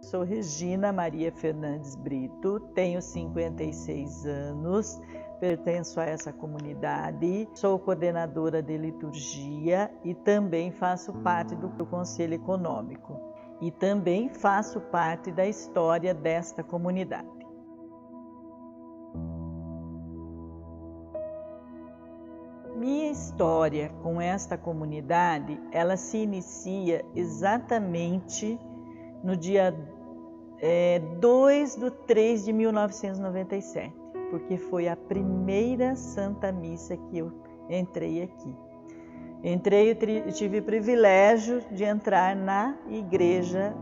Sou Regina Maria Fernandes Brito, tenho 56 anos, pertenço a essa comunidade, sou coordenadora de liturgia e também faço parte do Conselho Econômico e também faço parte da história desta comunidade. Minha história com esta comunidade, ela se inicia exatamente no dia 2/3 de 1997, porque foi a primeira Santa Missa que eu entrei aqui. Entrei e tive o privilégio de entrar na igreja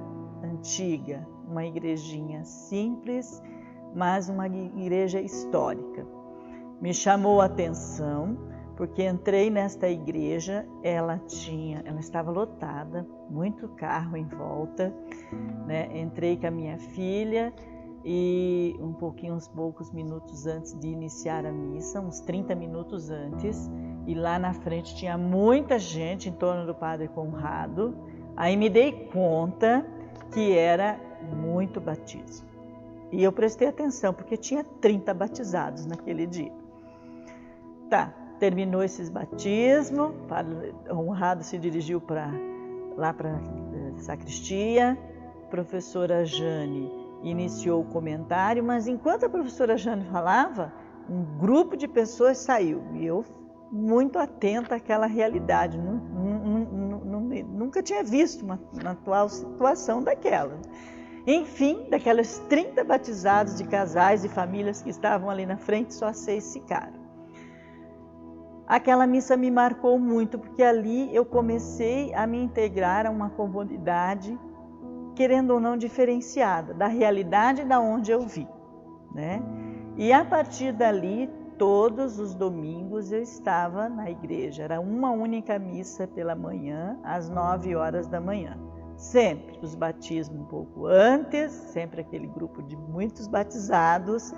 antiga, uma igrejinha simples, mas uma igreja histórica. Me chamou a atenção, porque entrei nesta igreja, ela estava lotada, muito carro em volta, né? Entrei com a minha filha e uns poucos minutos antes de iniciar a missa, uns 30 minutos antes, e lá na frente tinha muita gente em torno do Padre Conrado. Aí me dei conta que era muito batismo. E eu prestei atenção, porque tinha 30 batizados naquele dia. Tá. Terminou esses batismos, o Padre Conrado se dirigiu lá para a sacristia, a professora Jane iniciou o comentário, mas enquanto a professora Jane falava, um grupo de pessoas saiu, e eu muito atenta àquela realidade, nunca tinha visto uma atual situação daquela. Enfim, daquelas 30 batizados de casais e famílias que estavam ali na frente, só 6 ficaram. Aquela missa me marcou muito, porque ali eu comecei a me integrar a uma comunidade, querendo ou não, diferenciada da realidade da onde eu vi, né? E a partir dali, todos os domingos eu estava na igreja. Era uma única missa pela manhã, às 9 horas da manhã. Sempre os batismos um pouco antes, sempre aquele grupo de muitos batizados,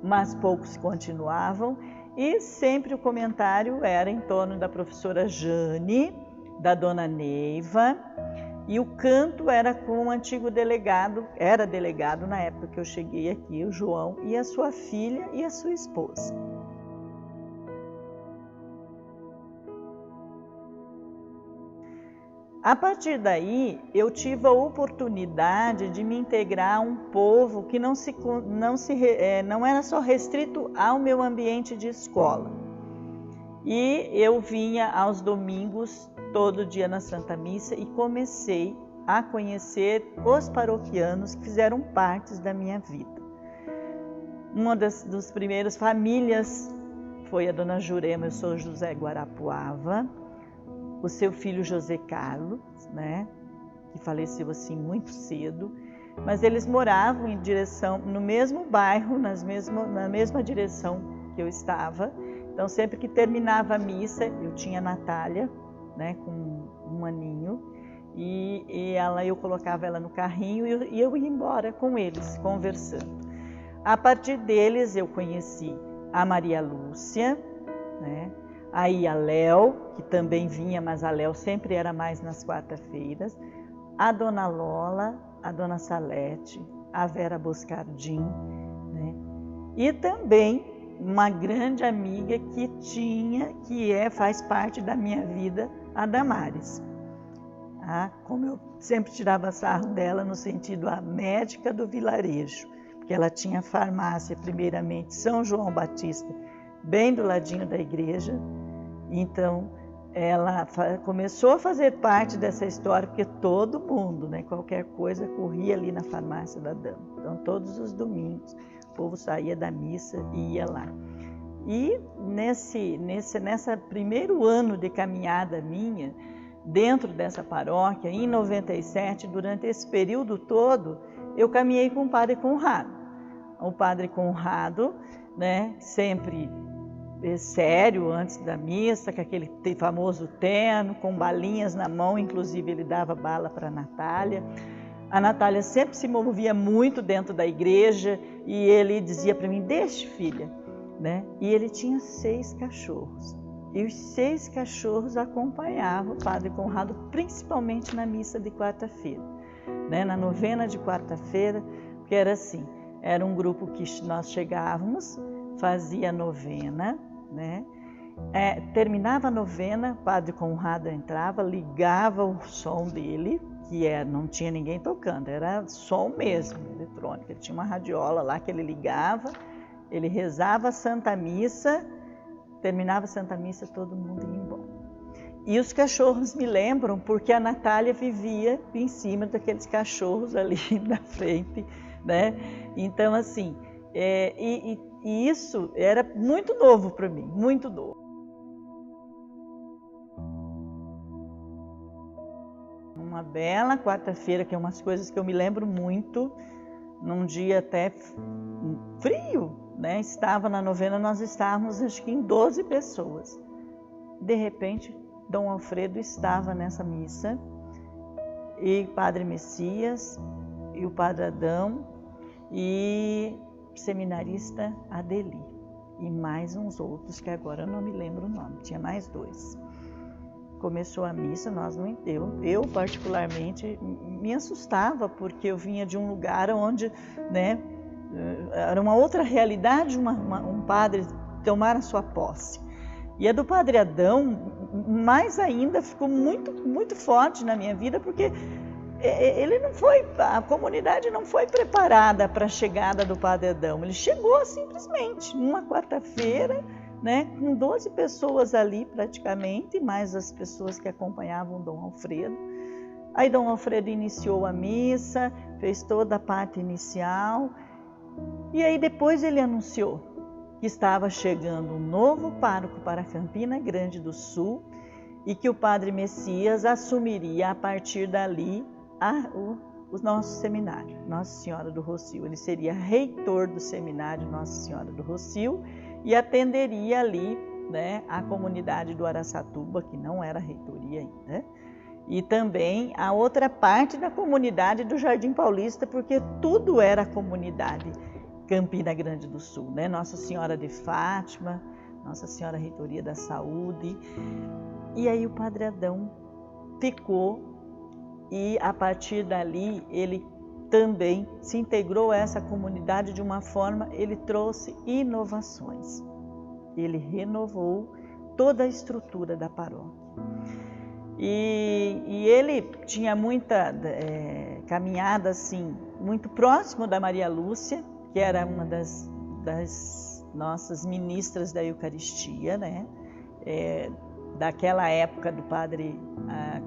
mas poucos continuavam. E sempre o comentário era em torno da professora Jane, da dona Neiva, e o canto era com o antigo delegado, era delegado na época que eu cheguei aqui, o João, e a sua filha e a sua esposa. A partir daí, eu tive a oportunidade de me integrar a um povo que não era só restrito ao meu ambiente de escola. E eu vinha aos domingos, todo dia na Santa Missa, e comecei a conhecer os paroquianos que fizeram parte da minha vida. Uma das primeiras famílias foi a dona Jurema, eu sou José Guarapuava, o seu filho José Carlos, né, que faleceu assim muito cedo, mas eles moravam no mesmo bairro, na mesma direção que eu estava. Então, sempre que terminava a missa, eu tinha a Natália, né, com 1 aninho, e eu colocava ela no carrinho e eu ia embora com eles, conversando. A partir deles, eu conheci a Maria Lúcia, né, aí a Léo, que também vinha, mas a Léo sempre era mais nas quarta-feiras, a dona Lola, a dona Salete, a Vera Boscardim, né? E também uma grande amiga faz parte da minha vida, a Damares. Como eu sempre tirava sarro dela no sentido a médica do vilarejo, porque ela tinha farmácia, primeiramente, São João Batista, bem do ladinho da igreja. Então, ela começou a fazer parte dessa história, porque todo mundo, né, qualquer coisa, corria ali na farmácia da dama. Então, todos os domingos, o povo saía da missa e ia lá. E nessa primeiro ano de caminhada minha, dentro dessa paróquia, em 97, durante esse período todo, eu caminhei com o Padre Conrado. O Padre Conrado, né, sempre sério antes da missa, com aquele famoso terno, com balinhas na mão, inclusive ele dava bala para a Natália. A Natália sempre se movia muito dentro da igreja e ele dizia para mim, deixe, filha, né? E ele tinha 6 cachorros. E os 6 cachorros acompanhavam o Padre Conrado, principalmente na missa de quarta-feira. né, na novena de quarta-feira, porque era assim, era um grupo que nós chegávamos, fazia a novena, né, terminava a novena, o padre Conrado entrava, ligava o som dele, que não tinha ninguém tocando, era som mesmo, eletrônico. Ele tinha uma radiola lá que ele ligava, ele rezava a Santa Missa, terminava a Santa Missa, todo mundo ia embora. E os cachorros me lembram, porque a Natália vivia em cima daqueles cachorros ali na frente, né? Então, assim, e isso era muito novo para mim, muito novo. Uma bela quarta-feira, que é umas coisas que eu me lembro muito, num dia até frio, né? Estava na novena, nós estávamos acho que em 12 pessoas. De repente, Dom Alfredo estava nessa missa, e o Padre Messias, e o Padre Adão, e o seminarista Adeli, e mais uns outros que agora eu não me lembro o nome, tinha mais 2. Começou a missa, eu particularmente me assustava, porque eu vinha de um lugar onde, né, era uma outra realidade, um padre tomar a sua posse. E a do Padre Adão, mais ainda, ficou muito, muito forte na minha vida, porque a comunidade não foi preparada para a chegada do Padre Adão. Ele chegou simplesmente, numa quarta-feira, né, com 12 pessoas ali praticamente, mais as pessoas que acompanhavam Dom Alfredo. Aí Dom Alfredo iniciou a missa, fez toda a parte inicial, e aí depois ele anunciou que estava chegando um novo pároco para Campina Grande do Sul e que o Padre Messias assumiria a partir dali o nosso seminário, Nossa Senhora do Rossio. Ele seria reitor do seminário Nossa Senhora do Rossio e atenderia ali, né, a comunidade do Araçatuba, que não era reitoria ainda, e também a outra parte da comunidade do Jardim Paulista, porque tudo era comunidade Campina Grande do Sul, né? Nossa Senhora de Fátima, Nossa Senhora Reitoria da Saúde. E aí o Padre Adão ficou, e a partir dali ele também se integrou a essa comunidade de uma forma, ele trouxe inovações. Ele renovou toda a estrutura da paróquia. E ele tinha muita caminhada assim, muito próximo da Maria Lúcia, que era uma das nossas ministras da Eucaristia, né? Daquela época do Padre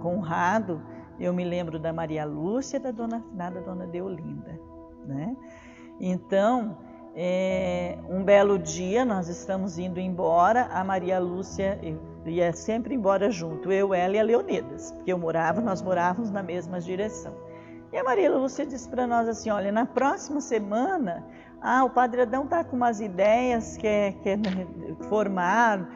Conrado, eu me lembro da Maria Lúcia e da finada Dona Deolinda, né? Então, um belo dia, nós estamos indo embora, a Maria Lúcia ia sempre embora junto, eu, ela e a Leonidas, porque nós morávamos na mesma direção. E a Maria Lúcia disse para nós assim, olha, na próxima semana, o Padre Adão está com umas ideias, quer formar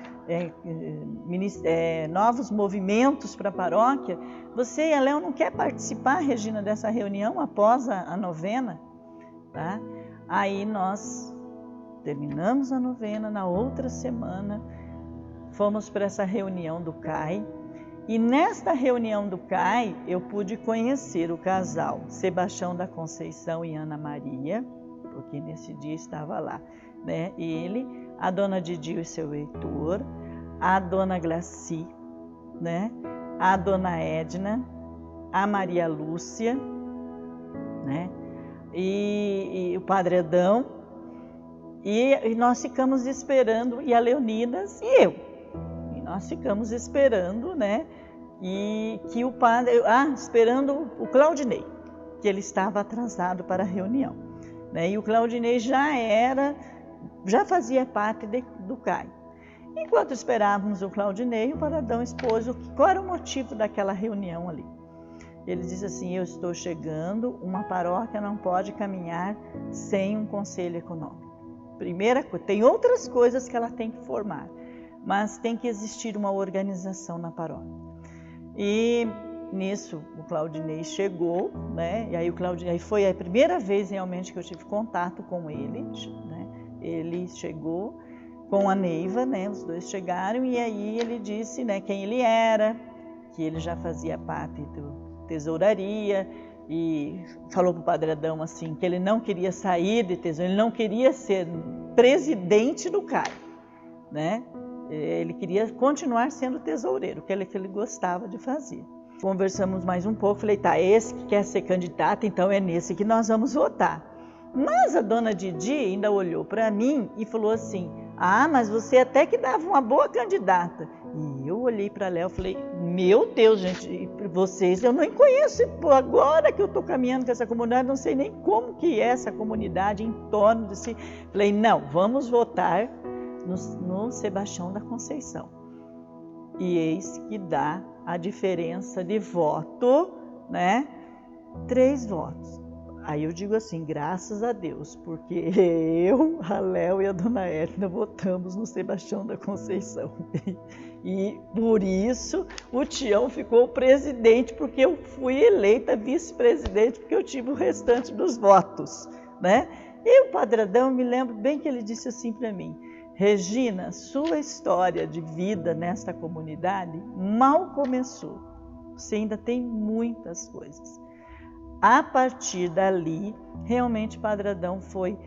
novos movimentos para a paróquia. Você e a Léo não quer participar, Regina, dessa reunião após a novena? Tá? Aí nós terminamos a novena, na outra semana fomos para essa reunião do CAI, e nesta reunião do CAI eu pude conhecer o casal Sebastião da Conceição e Ana Maria, porque nesse dia estava lá, né? Ele, a Dona Didi e seu Heitor, a Dona Glaci, né? A Dona Edna, a Maria Lúcia, né? E o Padre Adão, e nós ficamos esperando, e a Leonidas e eu, e nós ficamos esperando, né? E que o padre, esperando o Claudinei, que ele estava atrasado para a reunião, né? E o Claudinei já fazia parte do CAI. Enquanto esperávamos o Claudinei, o Padre Adão expôs qual era o motivo daquela reunião ali. Ele disse assim, eu estou chegando, uma paróquia não pode caminhar sem um conselho econômico. Primeira coisa, tem outras coisas que ela tem que formar, mas tem que existir uma organização na paróquia. E nisso o Claudinei chegou, né? E aí o Claudinei foi a primeira vez realmente que eu tive contato com ele, né? Ele chegou com a Neiva, né? Os dois chegaram, e aí ele disse, né, quem ele era, que ele já fazia parte do tesouraria, e falou para o Padre Adão assim, que ele não queria sair de tesoureiro, ele não queria ser presidente do CAI, né? Ele queria continuar sendo tesoureiro, que ele gostava de fazer. Conversamos mais um pouco, falei, tá, esse que quer ser candidato, então é nesse que nós vamos votar. Mas a dona Didi ainda olhou para mim e falou assim, ah, mas você até que dava uma boa candidata. E eu olhei para Léo e falei, meu Deus, gente, vocês eu não conheço, agora que eu estou caminhando com essa comunidade, não sei nem como que é essa comunidade em torno de si. Falei, não, vamos votar no Sebastião da Conceição. E eis que dá a diferença de voto, né? 3 votos. Aí eu digo assim, graças a Deus, porque eu, a Léo e a dona Edna votamos no Sebastião da Conceição. E por isso o Tião ficou presidente, porque eu fui eleita vice-presidente, porque eu tive o restante dos votos, né? E o Padre Adão, me lembro bem que ele disse assim para mim, Regina, sua história de vida nesta comunidade mal começou. Você ainda tem muitas coisas. A partir dali, realmente Padre Adão foi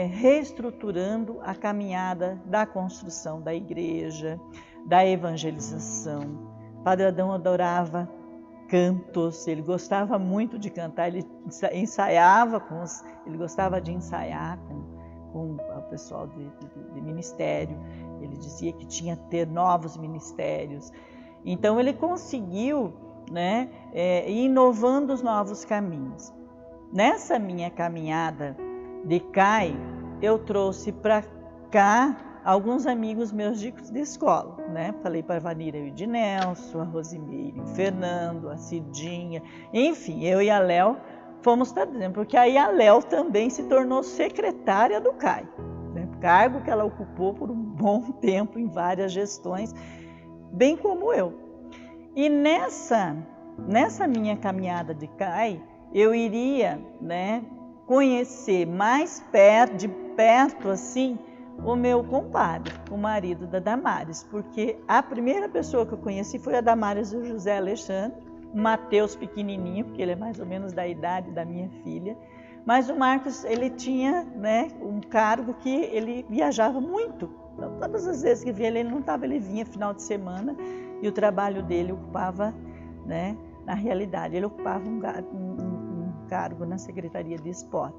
reestruturando a caminhada da construção da igreja, da evangelização. Padre Adão adorava cantos, ele gostava muito de cantar, ele ensaiava ele gostava de ensaiar com o pessoal de ministério, ele dizia que tinha que ter novos ministérios. Então ele conseguiu, né, ir inovando os novos caminhos. Nessa minha caminhada de CAI, eu trouxe para cá alguns amigos meus de escola, né? Falei para a Vanira e o Ednelson, a Rosimeire, o Fernando, a Cidinha, enfim, eu e a Léo fomos trazendo, porque aí a Léo também se tornou secretária do CAI, né? Cargo que ela ocupou por um bom tempo em várias gestões, bem como eu. E nessa minha caminhada de CAI, eu iria, né, conhecer mais de perto assim, o meu compadre, o marido da Damares, porque a primeira pessoa que eu conheci foi a Damares e o José Alexandre, o Mateus pequenininho, porque ele é mais ou menos da idade da minha filha, mas o Marcos, ele tinha, né, um cargo que ele viajava muito, então todas as vezes que via ele não estava, ele vinha final de semana e o trabalho dele ocupava, né, na realidade, ele ocupava um cargo na Secretaria de Esporte.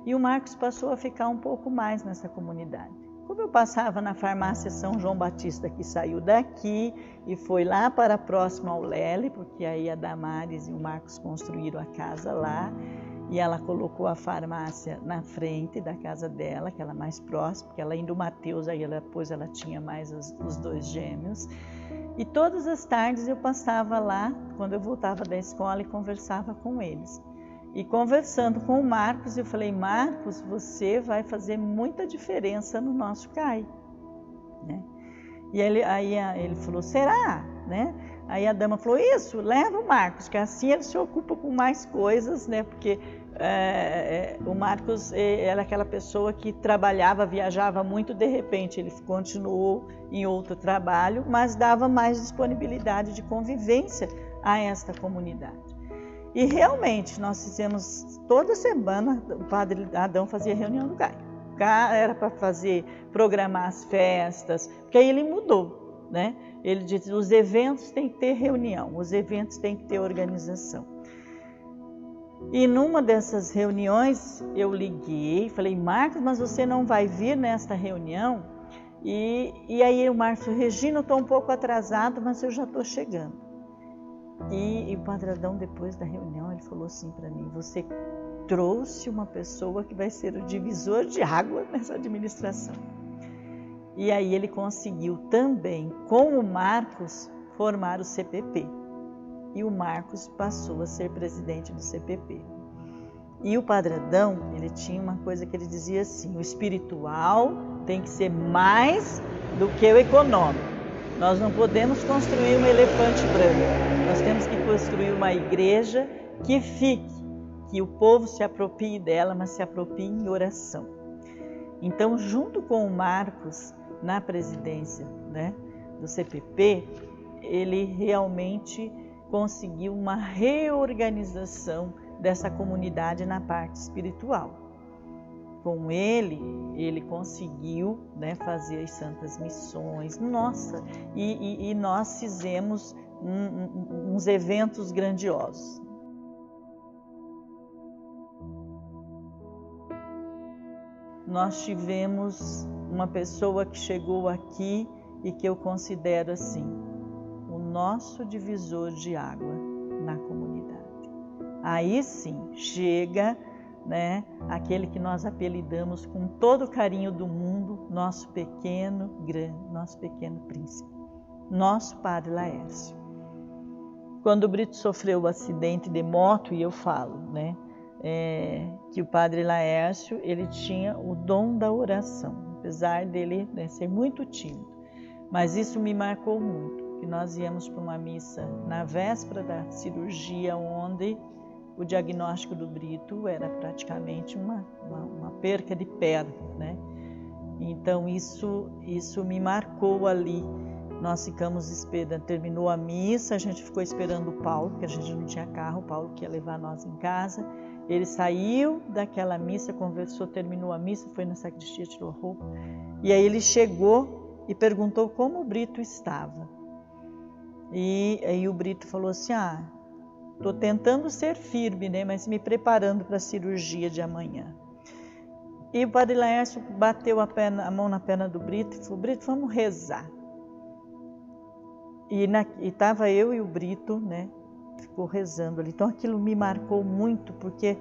E o Marcos passou a ficar um pouco mais nessa comunidade. Como eu passava na farmácia São João Batista, que saiu daqui e foi lá para próximo ao Lele, porque aí a Damares e o Marcos construíram a casa lá, e ela colocou a farmácia na frente da casa dela, que ela é mais próxima, porque ela indo o Mateus, aí depois ela tinha mais os 2 gêmeos. E todas as tardes eu passava lá, quando eu voltava da escola, e conversava com eles. E conversando com o Marcos, eu falei, Marcos, você vai fazer muita diferença no nosso CAI, né? E aí ele falou, será? Né? Aí a dama falou, isso, leva o Marcos, que assim ele se ocupa com mais coisas, né? Porque o Marcos era aquela pessoa que trabalhava, viajava muito, de repente ele continuou em outro trabalho, mas dava mais disponibilidade de convivência a esta comunidade. E realmente, nós fizemos toda semana, o Padre Adão fazia reunião do CAI. Era para programar as festas, porque aí ele mudou, né? Ele disse, os eventos têm que ter reunião, os eventos têm que ter organização. E numa dessas reuniões, eu liguei, falei, Marcos, mas você não vai vir nesta reunião? E aí o Marcos, Regina, eu estou um pouco atrasado, mas eu já estou chegando. E o Padre Adão, depois da reunião, ele falou assim para mim, você trouxe uma pessoa que vai ser o divisor de água nessa administração. E aí ele conseguiu também, com o Marcos, formar o CPP. E o Marcos passou a ser presidente do CPP. E o Padre Adão, ele tinha uma coisa que ele dizia assim, o espiritual tem que ser mais do que o econômico. Nós não podemos construir um elefante branco, nós temos que construir uma igreja que fique, que o povo se aproprie dela, mas se aproprie em oração. Então, junto com o Marcos, na presidência, né, do CPP, ele realmente conseguiu uma reorganização dessa comunidade na parte espiritual. Com ele conseguiu, né, fazer as santas missões. Nossa, e nós fizemos uns eventos grandiosos. Nós tivemos uma pessoa que chegou aqui e que eu considero assim, o nosso divisor de água na comunidade. Aí sim chega, né, aquele que nós apelidamos com todo o carinho do mundo, nosso pequeno príncipe, nosso Padre Laércio. Quando o Brito sofreu o acidente de moto, e eu falo, né, que o Padre Laércio, ele tinha o dom da oração, apesar dele, né, ser muito tímido. Mas isso me marcou muito, que nós íamos para uma missa na véspera da cirurgia, onde o diagnóstico do Brito era praticamente uma perca de perna, né? Então isso me marcou ali. Nós ficamos esperando, terminou a missa, a gente ficou esperando o Paulo, porque a gente não tinha carro, o Paulo que ia levar nós em casa. Ele saiu daquela missa, conversou, terminou a missa, foi na sacristia, tirou roupa. E aí ele chegou e perguntou como o Brito estava. E aí o Brito falou assim, estou tentando ser firme, né, mas me preparando para a cirurgia de amanhã. E o Padre Laércio bateu a mão na perna do Brito e falou, Brito, vamos rezar. E estava eu e o Brito, né, ficou rezando ali. Então aquilo me marcou muito, porque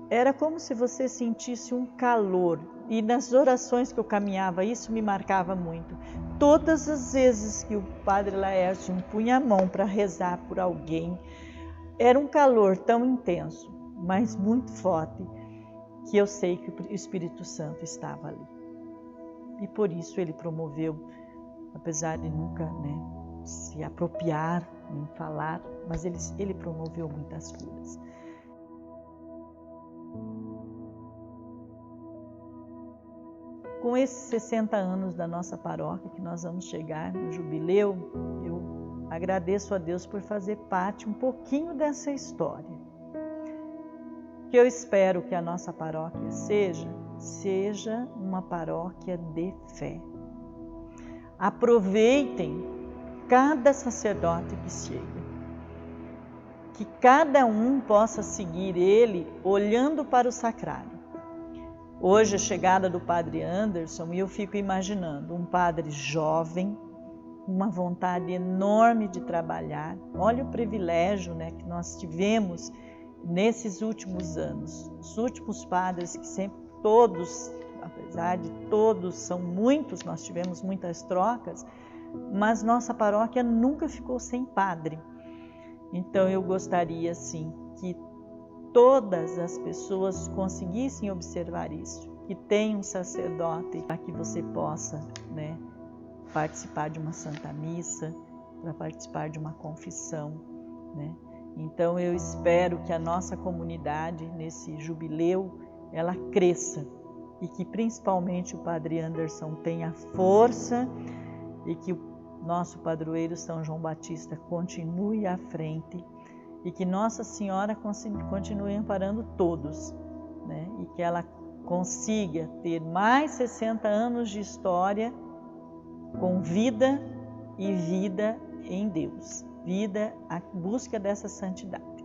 era como se você sentisse um calor. E nas orações que eu caminhava, isso me marcava muito. Todas as vezes que o Padre Laércio punha a mão para rezar por alguém, era um calor tão intenso, mas muito forte, que eu sei que o Espírito Santo estava ali. E por isso ele promoveu, apesar de nunca, né, se apropriar, nem falar, mas ele promoveu muitas curas. Com esses 60 anos da nossa paróquia, que nós vamos chegar no jubileu, eu agradeço a Deus por fazer parte um pouquinho dessa história. Que eu espero que a nossa paróquia seja uma paróquia de fé. Aproveitem cada sacerdote que chega, que cada um possa seguir ele olhando para o sacrário. Hoje a chegada do Padre Anderson, e eu fico imaginando um padre jovem, uma vontade enorme de trabalhar. Olha o privilégio, né, que nós tivemos nesses últimos anos. Os últimos padres que sempre todos, apesar de todos, são muitos, nós tivemos muitas trocas, mas nossa paróquia nunca ficou sem padre. Então eu gostaria, sim, que todas as pessoas conseguissem observar isso, que tem um sacerdote para que você possa, né, participar de uma Santa Missa, para participar de uma confissão, né? Então eu espero que a nossa comunidade, nesse jubileu, ela cresça e que principalmente o Padre Anderson tenha força e que o nosso padroeiro São João Batista continue à frente e que Nossa Senhora continue amparando todos, né? E que ela consiga ter mais 60 anos de história com vida e vida em Deus, vida à busca dessa santidade.